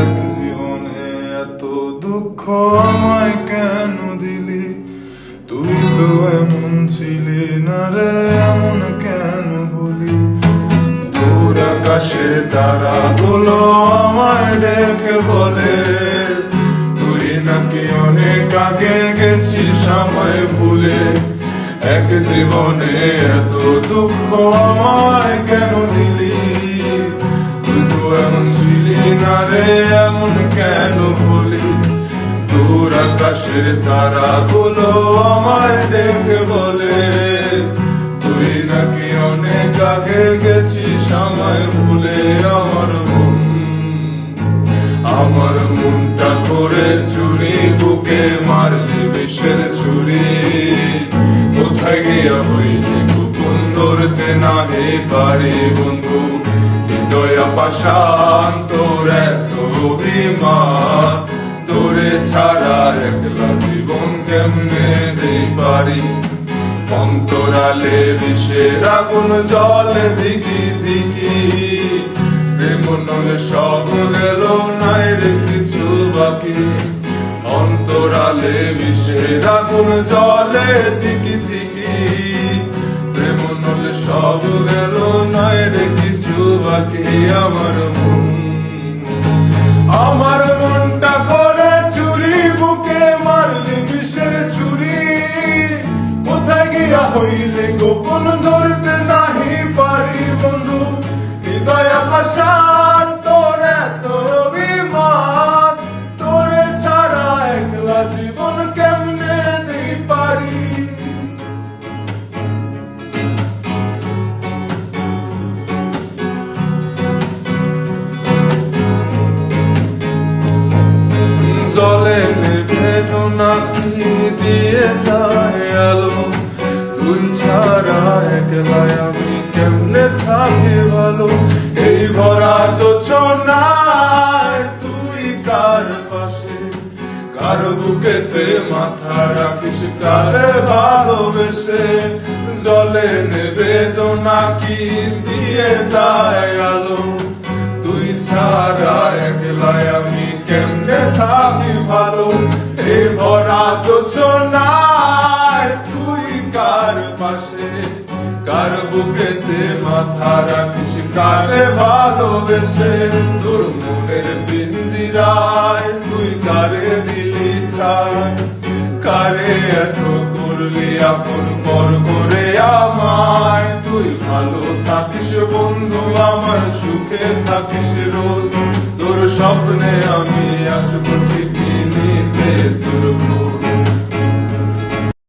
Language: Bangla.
এক জীবনে এত দুঃখ আমায় কেন দিলি? তুই তো এমন ছিলি না রে, এমন কেন বলি? তোর আকাশে তারাগুলো আমায় ডেকে বলে তুই নাকি অনেক আগে গেছিস আমায় ভুলে। এক জীবনে এত দুঃখ আমায় কেন দিলি? তুই তো এমন ছিলি না রে, এমন কেন বলি? তোর আকাশের তারাগুলো আমায় ডেকে বলে তুই নাকি অনেক আগে গেছিস আমায় ভুলে। আমার মনটা করে চুরি, বুকে মারলি বিষের ছুরি। কোথায় গিয়া হইলি গোপন ধরতে নাহি পারি বন্ধু। হৃদয় পাষাণ তোর এত অভিমান, তোরে ছাড়া একলা জীবন কেমনে দিই পারি? অন্তরালে বিষের আগুন জলে দিকি দিকি, প্রেম নলে সব গেল নাই রে কিছু বাকি। অন্তরালে বিষের আগুন জলে দিকি দিকি, প্রেম নলে সব গেল নাই রে কিছু বাকি। আমার মনটা করে চুরি, বুকে মারলি বিষের ছুরি। কোথায় গিয়া হইলে গোপন ধরতে নাহি পারি বন্ধু। হৃদয় পাষাণ তোর এত অভিমান, তোরে ছাড়া একলা জীবন কেমনে দিই পারি? জলে নেভে জোনাকি দিয়ে যায় আলো, তুই ছাড়া একলাই আমি কেমনে থাকি ভালো? এই ভরা যোছনায় তুই কার পাশে, কার বুকেতে মাথা রাখিস কারে ভালোবেসে? জলে নেভে জোনাকি দিয়ে যায় আলো, তুই ছাড়া একলাই আমি কেমনে থাকি ভালো? এই ভরা যোছনায় তুই কার পাশে, কার বুকেতে মাথা রাখিস কারে ভালোবেসে? তোর মনের পিঞ্জিরায় তুই কারে দিলি ঠাই, কারে এত করলি আপন পর করে আমায়? তুই ভালো থাকিস বন্ধু, আমার সুখে থাকিস রোজ, তোর স্বপ্নে আমি আসবো।